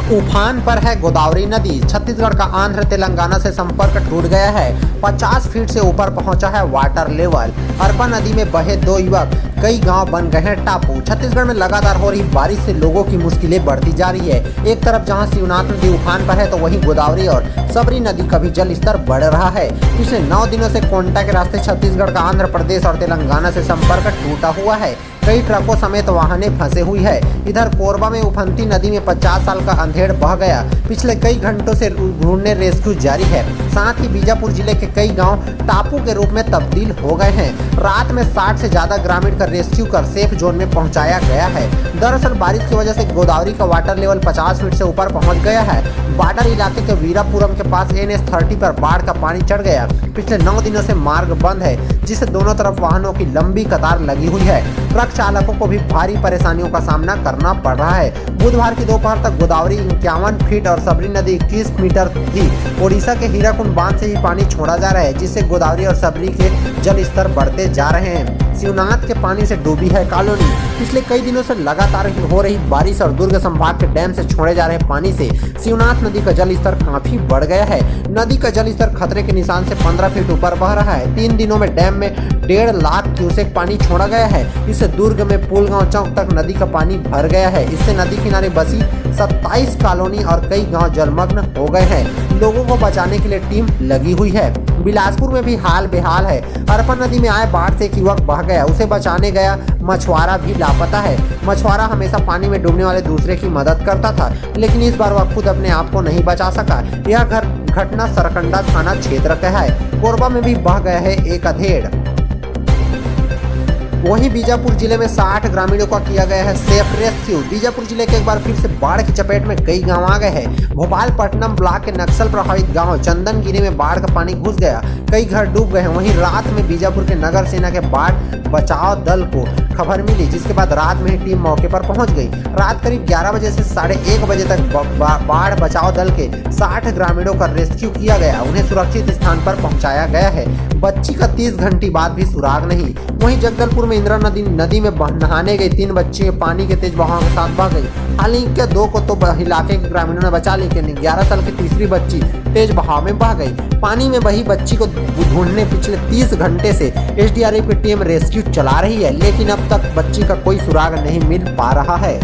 उफान पर है गोदावरी नदी। छत्तीसगढ़ का आंध्र तेलंगाना से संपर्क टूट गया है। 50 फीट से ऊपर पहुंचा है वाटर लेवल। अरपा नदी में बहे 2 युवक, कई गांव बन गए हैं टापू। छत्तीसगढ़ में लगातार हो रही बारिश से लोगों की मुश्किलें बढ़ती जा रही है। एक तरफ जहां शिवनाथ नदी उफान पर है तो वहीं गोदावरी और सबरी नदी का भी जल स्तर बढ़ रहा है। पिछले 9 दिनों से कोंटा के रास्ते छत्तीसगढ़ का आंध्र प्रदेश और तेलंगाना से संपर्क टूटा हुआ है। कई ट्रकों समेत वाहने फंसे हुई है। इधर कोरबा में उफनती नदी में 50 साल का अंधेड़ बह गया। पिछले कई घंटों से ढूंढने रेस्क्यू जारी है। साथ ही बीजापुर जिले के कई गांव टापू के रूप में तब्दील हो गए हैं। रात में 60 से ज्यादा ग्रामीण का रेस्क्यू कर सेफ जोन में पहुंचाया गया है। दरअसल बारिश की वजह से गोदावरी का वाटर लेवल 50 फीट से ऊपर पहुंच गया है। बॉर्डर इलाके के वीरापुरम के पास NH-30 पर बाढ़ का पानी चढ़ गया। पिछले 9 दिनों से मार्ग बंद है, जिससे दोनों तरफ वाहनों की लंबी कतार लगी हुई है। ट्रक चालकों को भी भारी परेशानियों का सामना करना पड़ रहा है। बुधवार की दोपहर तक गोदावरी 51 फीट और सबरी नदी 21 मीटर थी। ओडिशा के हीराकुंड बांध से ही पानी छोड़ा जा रहा है, जिससे गोदावरी और सबरी के जल स्तर बढ़ते जा रहे हैं। शिवनाथ के पानी से डूबी है कॉलोनी। पिछले कई दिनों से लगातार हो रही बारिश और दुर्ग संभाग के डैम से छोड़े जा रहे पानी से शिवनाथ नदी का जल स्तर काफी बढ़ गया है। नदी का जल स्तर खतरे के निशान से 15 फीट ऊपर बह रहा है। 3 दिनों में डैम में 1.5 लाख क्यूसेक पानी छोड़ा गया है। इससे दुर्ग में पुलगांव चौक तक नदी का पानी भर गया है। इससे नदी किनारे बसी 27 कॉलोनी और कई गांव जलमग्न हो गए हैं। लोगों को बचाने के लिए टीम लगी हुई है। बिलासपुर में भी हाल बेहाल है। अरपा नदी में आए बाढ़ से एक युवक बह गया, उसे बचाने गया मछुआरा भी लापता है। मछुआरा हमेशा पानी में डूबने वाले दूसरे की मदद करता था, लेकिन इस बार वह खुद अपने आप को नहीं बचा सका। यह घटना सरकंडा थाना क्षेत्र का है। कोरबा में भी बह गया है एक अधेड़। वहीं बीजापुर जिले में 60 ग्रामीणों का किया गया है सेफ रेस्क्यू। बीजापुर जिले के एक बार फिर से बाढ़ की चपेट में कई गांव आ गए हैं। भोपालपट्टनम ब्लॉक के नक्सल प्रभावित गांव चंदनगिरी में बाढ़ का पानी घुस गया, कई घर डूब गए हैं। वहीं रात में बीजापुर के नगर सेना के बाढ़ बचाव दल को खबर मिली, जिसके बाद रात में ही टीम मौके पर पहुंच गई। रात करीब 11 बजे से 1:30 बजे तक बाढ़ बचाव दल के 60 ग्रामीणों का रेस्क्यू किया गया। उन्हें सुरक्षित स्थान पर पहुंचाया गया है। बच्ची का 30 घंटे बाद भी सुराग नहीं। वहीं जगदलपुर में इंदिरा नदी में नहाने गई 3 बच्ची पानी के तेज बहाव के साथ बह गई। हालांकि 2 को तो इलाके के ग्रामीणों ने बचा, लेकिन 11 साल की तीसरी बच्ची तेज बहाव में बह गई। पानी में बही बच्ची को ढूंढने पिछले 30 घंटे से SDRF की टीम रेस्क्यू चला रही है, लेकिन अब तक बच्ची का कोई सुराग नहीं मिल पा रहा है।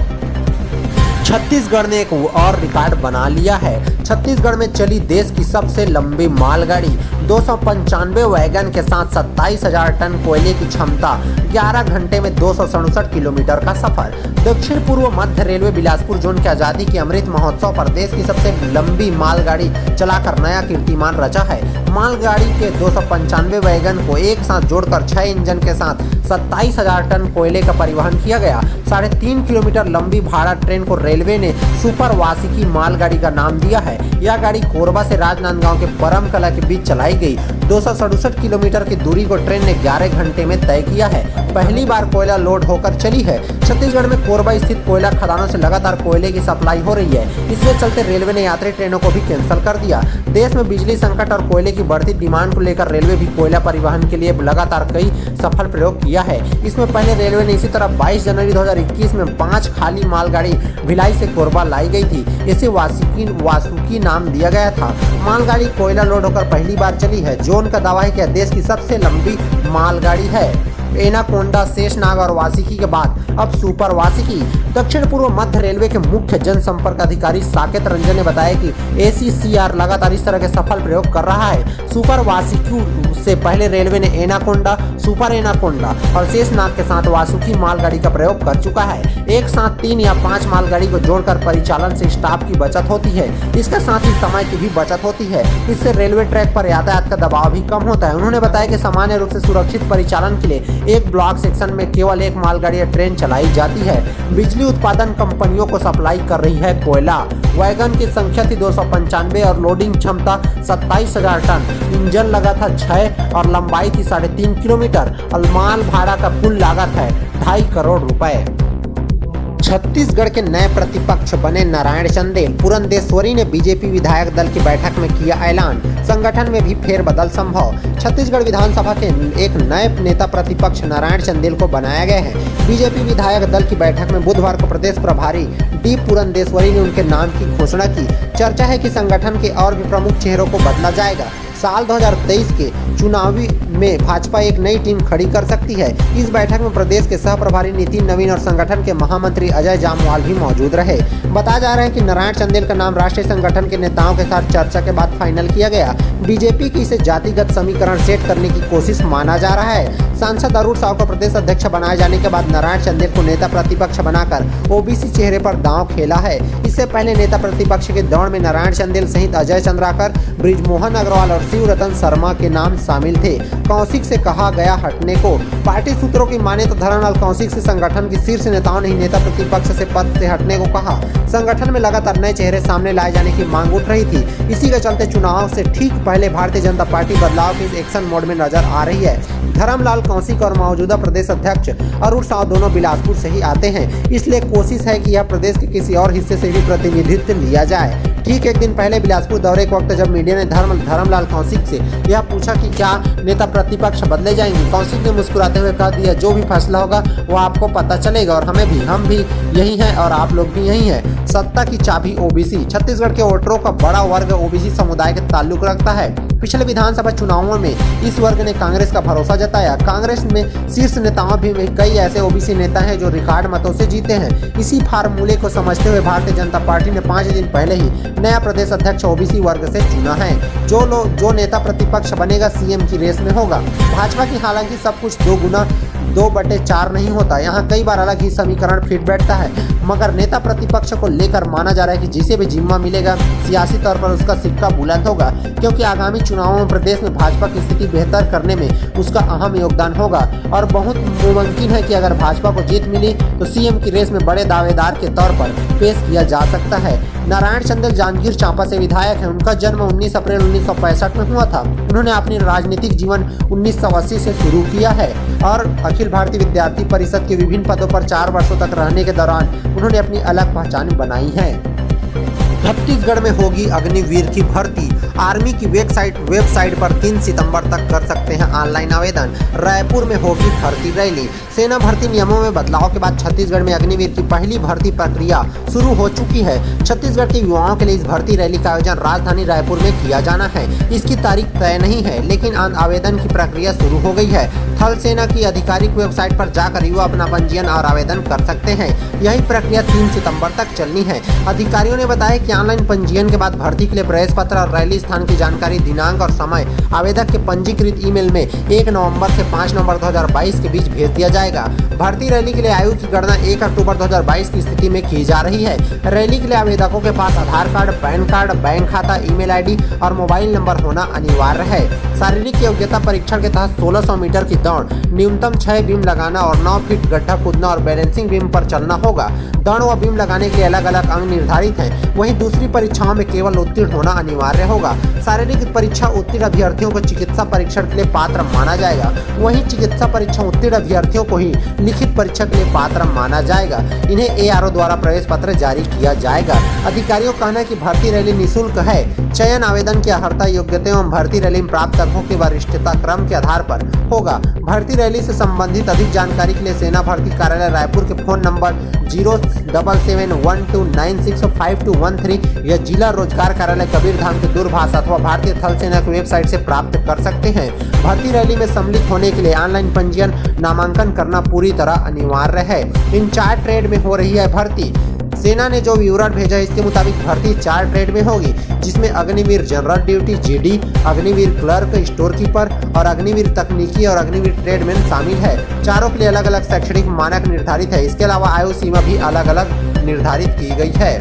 छत्तीसगढ़ ने एक और रिकॉर्ड बना लिया है। छत्तीसगढ़ में चली देश की सबसे लंबी मालगाड़ी 295 वैगन के साथ 27,000 टन कोयले की क्षमता, 11 घंटे में 267 किलोमीटर का सफर। दक्षिण पूर्व मध्य रेलवे बिलासपुर जोन की आजादी के अमृत महोत्सव पर देश की सबसे लंबी मालगाड़ी चलाकर नया कीर्तिमान रचा है। मालगाड़ी के 295 वैगन को एक साथ जोड़कर 6 इंजन के साथ 27,000 टन कोयले का परिवहन किया गया। 3.5 किलोमीटर लंबी भाड़ा ट्रेन को रेलवे ने सुपर वासिकी मालगाड़ी का नाम दिया है। यह गाड़ी कोरबा से राजनांदगांव के परमकला के बीच चलाई गई। 267 किलोमीटर की दूरी को ट्रेन ने 11 घंटे में तय किया है। पहली बार कोयला लोड होकर चली है। छत्तीसगढ़ में कोरबा स्थित कोयला खदानों से लगातार कोयले की सप्लाई हो रही है। इसके चलते रेलवे ने यात्री ट्रेनों को भी कैंसिल कर दिया। देश में बिजली संकट और कोयले की बढ़ती डिमांड को लेकर रेलवे भी कोयला परिवहन के लिए लगातार कई सफल प्रयोग किया है। इसमें पहले रेलवे ने इसी तरह 22 जनवरी 2021 में 5 खाली मालगाड़ी भिलाई से कोरबा लाई गई थी। इसे वासुकी नाम दिया गया था। मालगाड़ी कोयला लोड होकर पहली बार चली है। जोन का दावा है कि देश की सबसे लंबी मालगाड़ी है। एनाकोंडा, शेषनाग और वासिकी के बाद अब सुपर वासिकी। दक्षिण पूर्व मध्य रेलवे के मुख्य जनसंपर्क अधिकारी साकेत रंजन ने बताया कि ACCR लगातार इस तरह के सफल प्रयोग कर रहा है। सुपर वासिकी से पहले रेलवे ने एनाकोंडा, सुपर एनाकोंडा और शेषनाग के साथ वासुकी मालगाड़ी का प्रयोग कर चुका है। एक साथ 3 या 5 मालगाड़ी को जोड़कर परिचालन से स्टाफ की बचत होती है। इसके साथ ही समय की भी बचत होती है। इससे रेलवे ट्रैक पर यातायात का दबाव भी कम होता है। उन्होंने बताया कि सामान्य रूप से सुरक्षित परिचालन के लिए एक ब्लॉक सेक्शन में केवल एक मालगाड़ी या ट्रेन चलाई जाती है। बिजली उत्पादन कंपनियों को सप्लाई कर रही है कोयला। वैगन की संख्या थी 295 और लोडिंग क्षमता 27,000 टन। इंजन लगा था 6 और लंबाई थी 3.5 किलोमीटर और माल भाड़ा का कुल लागत है 2.5 करोड़ रुपए। छत्तीसगढ़ के नए प्रतिपक्ष बने नारायण चंदेल। पुरंदेश्वरी ने बीजेपी विधायक दल की बैठक में किया ऐलान, संगठन में भी फेरबदल संभव। छत्तीसगढ़ विधानसभा के एक नए नेता प्रतिपक्ष नारायण चंदेल को बनाया गया है। बीजेपी विधायक दल की बैठक में बुधवार को प्रदेश प्रभारी डी पुरंदेश्वरी ने उनके नाम की घोषणा की। चर्चा है कि संगठन के और भी प्रमुख चेहरों को बदला जाएगा। साल 2023 के चुनावी में भाजपा एक नई टीम खड़ी कर सकती है। इस बैठक में प्रदेश के सह प्रभारी नितिन नवीन और संगठन के महामंत्री अजय जामवाल भी मौजूद रहे। बताया जा रहा है कि नारायण चंदेल का नाम राष्ट्रीय संगठन के नेताओं के साथ चर्चा के बाद फाइनल किया गया। बीजेपी की इसे जातिगत समीकरण सेट करने की कोशिश माना जा रहा है। सांसद अरुण साव को प्रदेश अध्यक्ष बनाए जाने के बाद नारायण चंदेल को नेता प्रतिपक्ष बनाकर ओबीसी चेहरे पर दांव खेला है। इससे पहले नेता प्रतिपक्ष के दौड़ में नारायण चंदेल सहित अजय चंद्राकर, बृजमोहन अग्रवाल और शिवरतन शर्मा के नाम शामिल थे। कौशिक से कहा गया हटने को। पार्टी सूत्रों की माने तो धरमलाल कौशिक से संगठन के शीर्ष नेताओं ने नेता प्रतिपक्ष से पद से हटने को कहा। संगठन में लगातार नए चेहरे सामने लाए जाने की मांग उठ रही थी। इसी के चलते चुनाव से ठीक पहले भारतीय जनता पार्टी बदलाव के एक्शन मोड में नजर आ रही है। धरमलाल कौशिक और मौजूदा प्रदेश अध्यक्ष अरुण साव दोनों बिलासपुर से ही आते हैं, इसलिए कोशिश है कि यह प्रदेश के किसी और हिस्से से भी प्रतिनिधित्व लिया जाए। ठीक एक दिन पहले बिलासपुर दौरे के वक्त जब मीडिया ने धरमलाल कौशिक से यह पूछा कि क्या नेता प्रतिपक्ष बदले जाएंगे, कौशिक ने मुस्कुराते हुए कह दिया, जो भी फैसला होगा वो आपको पता चलेगा और हम भी यही हैं और आप लोग भी यही हैं। सत्ता की चाबी ओबीसी। छत्तीसगढ़ के वोटरों का बड़ा वर्ग ओबीसी समुदाय के ताल्लुक रखता है। पिछले विधानसभा चुनावों में इस वर्ग ने कांग्रेस का भरोसा जताया। कांग्रेस में शीर्ष नेताओं भी में कई ऐसे ओबीसी नेता हैं जो रिकॉर्ड मतों से जीते हैं। इसी फार्मूले को समझते हुए भारतीय जनता पार्टी ने 5 दिन पहले ही नया प्रदेश अध्यक्ष ओबीसी वर्ग से चुना है। जो नेता प्रतिपक्ष बनेगा सीएम की रेस में होगा। भाजपा की हालांकि सब कुछ 2/4 नहीं होता। यहाँ कई बार अलग ही समीकरण फिट बैठता है, मगर नेता प्रतिपक्ष को लेकर माना जा रहा है कि जिसे भी जिम्मा मिलेगा सियासी तौर पर उसका सिक्का बुलंद होगा, क्योंकि आगामी चुनावों में प्रदेश में भाजपा की स्थिति बेहतर करने में उसका अहम योगदान होगा और बहुत मुमकिन है कि अगर भाजपा को जीत मिली तो सीएम की रेस में बड़े दावेदार के तौर पर पेश किया जा सकता है। नारायण चंदेल जांजगीर चांपा से विधायक हैं। उनका जन्म 19 अप्रैल 1965 में हुआ था। उन्होंने अपनी राजनीतिक जीवन 1980 से शुरू किया है और अखिल भारतीय विद्यार्थी परिषद के विभिन्न पदों पर 4 वर्षों तक रहने के दौरान उन्होंने अपनी अलग पहचान बनाई है। छत्तीसगढ़ में होगी अग्निवीर की भर्ती। आर्मी की वेबसाइट पर 3 सितंबर तक कर सकते हैं ऑनलाइन आवेदन। रायपुर में होगी भर्ती रैली। सेना भर्ती नियमों में बदलाव के बाद छत्तीसगढ़ में अग्निवीर की पहली भर्ती प्रक्रिया शुरू हो चुकी है। छत्तीसगढ़ के युवाओं के लिए इस भर्ती रैली का आयोजन राजधानी रायपुर में किया जाना है। इसकी तारीख तय नहीं है, लेकिन आवेदन की प्रक्रिया शुरू हो गई है। थल सेना की आधिकारिक वेबसाइट पर जाकर युवा अपना पंजीयन और आवेदन कर सकते हैं। यही प्रक्रिया 3 सितंबर तक चलनी है। अधिकारियों ने बताया कि ऑनलाइन पंजीयन के बाद भर्ती के लिए प्रवेश पत्र और रैली स्थान की जानकारी, दिनांक और समय आवेदक के पंजीकृत ईमेल में 1 नवंबर से 5 नवंबर 2022 के बीच भेज दिया जाएगा। भर्ती रैली के लिए आयु की गणना 1 अक्टूबर 2022 की स्थिति में की जा रही है। रैली के लिए आवेदकों के पास आधार कार्ड, पैन कार्ड, बैंक खाता, ईमेल आईडी और मोबाइल नंबर होना अनिवार्य है। शारीरिक योग्यता परीक्षण के तहत 1600 मीटर की दौड़, न्यूनतम 6 बीम लगाना और 9 फीट गड्ढा कूदना और बैलेंसिंग बीम पर चलना होगा। दौड़ व बीम लगाने के लिए अलग अलग अंग निर्धारित हैं। वहीं दूसरी परीक्षाओं में केवल उत्तीर्ण होना अनिवार्य होगा। शारीरिक परीक्षा उत्तीर्ण अभ्यर्थियों को चिकित्सा परीक्षण के लिए पात्र माना जाएगा। वहीं चिकित्सा परीक्षा उत्तीर्ण अभ्यर्थियों को ही लिखित परीक्षा के लिए पात्र माना जाएगा। इन्हें एआरओ द्वारा प्रवेश पत्र जारी किया जाएगा। अधिकारियों का कहना है कि भर्ती रैली निःशुल्क है। चयन आवेदन की अर्हता, योग्यता एवं भर्ती रैली में प्राप्त अंकों की वरिष्ठता क्रम के आधार पर होगा। भर्ती रैली से संबंधित अधिक जानकारी के लिए सेना भर्ती कार्यालय रायपुर के फोन नंबर 07712965213 या जिला रोजगार कार्यालय कबीरधाम के दूरभाष अथवा भारतीय थल सेना की वेबसाइट से प्राप्त कर सकते हैं। भर्ती रैली में सम्मिलित होने के लिए ऑनलाइन पंजीयन, नामांकन करना पूरी तरह अनिवार्य है। इन 4 ट्रेड में हो रही है भर्ती। सेना ने जो विवरण भेजा है इसके मुताबिक भर्ती 4 ट्रेड में होगी, जिसमें Agniveer general duty GD, Agniveer clerk, store keeper और अग्निवीर तकनीकी और अग्निवीर ट्रेडमैन शामिल है। चारों के लिए अलग अलग शैक्षणिक मानक निर्धारित है। इसके अलावा आयु सीमा भी अलग अलग निर्धारित की गई है।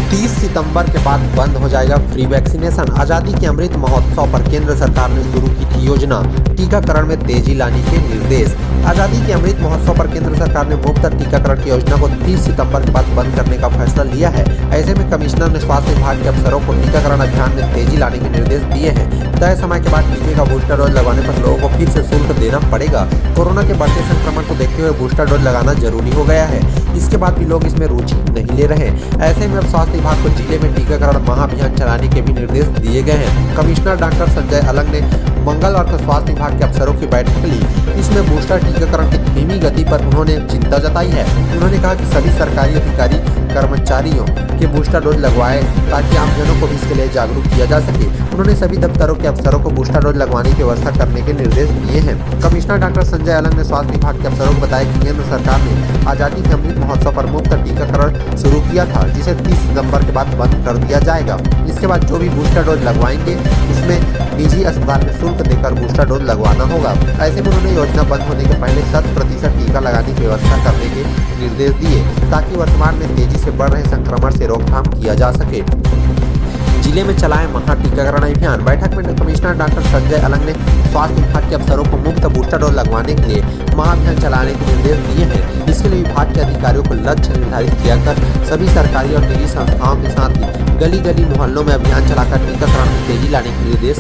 30 सितंबर के बाद बंद हो जाएगा फ्री वैक्सीनेशन। आजादी के अमृत महोत्सव पर केंद्र सरकार ने शुरू की थी योजना, टीकाकरण में तेजी लाने के निर्देश। आजादी के अमृत महोत्सव पर केंद्र सरकार ने मुफ्त टीकाकरण की योजना को 30 सितंबर के बाद बंद करने का फैसला लिया है। ऐसे में कमिश्नर ने स्वास्थ्य विभाग के अफसरों को टीकाकरण अभियान में तेजी लाने के निर्देश दिए हैं। तय समय के बाद टीके का बूस्टर डोज लगवाने पर लोगों को फिर से शुल्क देना पड़ेगा। कोरोना के बढ़ते संक्रमण को देखते हुए बूस्टर डोज लगाना जरूरी हो गया है। इसके बाद भी लोग इसमें रुचि नहीं ले रहे। ऐसे में अब स्वास्थ्य विभाग को जिले में टीकाकरण महाअभियान चलाने के भी निर्देश दिए गए हैं। कमिश्नर डॉक्टर संजय अलंग ने मंगलवार को स्वास्थ्य विभाग के अफसरों की बैठक ली। इसमें बूस्टर टीकाकरण की धीमी गति पर उन्होंने चिंता जताई है। उन्होंने कहा कि सभी सरकारी अधिकारी कर्मचारियों के बूस्टर डोज लगवाए ताकि आमजनों को भी इसके लिए जागरूक किया जा सके। उन्होंने सभी दफ्तरों के अफसरों को बूस्टर डोज लगवाने की व्यवस्था करने के निर्देश दिए हैं। कमिश्नर डॉक्टर संजय अलंग ने स्वास्थ्य विभाग के अफसरों को बताया कि केंद्र सरकार ने आजादी के अमृत महोत्सव पर मुफ्त टीकाकरण शुरू किया था, जिसे 30 सितंबर के बाद बंद कर दिया जाएगा। इसके बाद जो भी बूस्टर डोज लगवाएंगे उसमें निजी अस्पताल में शुल्क देकर बूस्टर डोज लगवाना होगा। ऐसे में उन्होंने योजना बंद होने के पहले 100% टीका लगाने की व्यवस्था करने के निर्देश दिए ताकि वर्तमान में तेजी से बढ़ रहे संक्रमण से रोकथाम किया जा सके। जिले में चलाए महा टीकाकरण अभियान। बैठक में कमिश्नर डॉक्टर संजय अलंग ने स्वास्थ्य विभाग के अफसरों को मुफ्त बूस्टर डोज लगवाने के लिए महाअभियान चलाने के निर्देश दिए हैं। इसके लिए विभाग के अधिकारियों को लक्ष्य निर्धारित किया कर सभी सरकारी और निजी संस्थाओं के साथ ही गली गली मोहल्लों में अभियान चलाकर टीकाकरण में तेजी लाने के निर्देश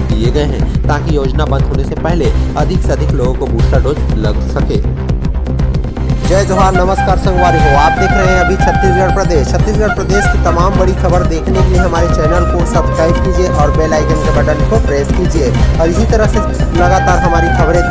दिए गए हैं ताकि योजना बंद होने से पहले अधिक से अधिक लोगों को बूस्टर डोज लग सके। जय जोहार, नमस्कार संगवारी हो। आप देख रहे हैं अभी छत्तीसगढ़ प्रदेश की तमाम बड़ी खबर देखने के लिए हमारे चैनल को सब्सक्राइब कीजिए और बेल आइकन के बटन को प्रेस कीजिए और इसी तरह से लगातार हमारी खबरें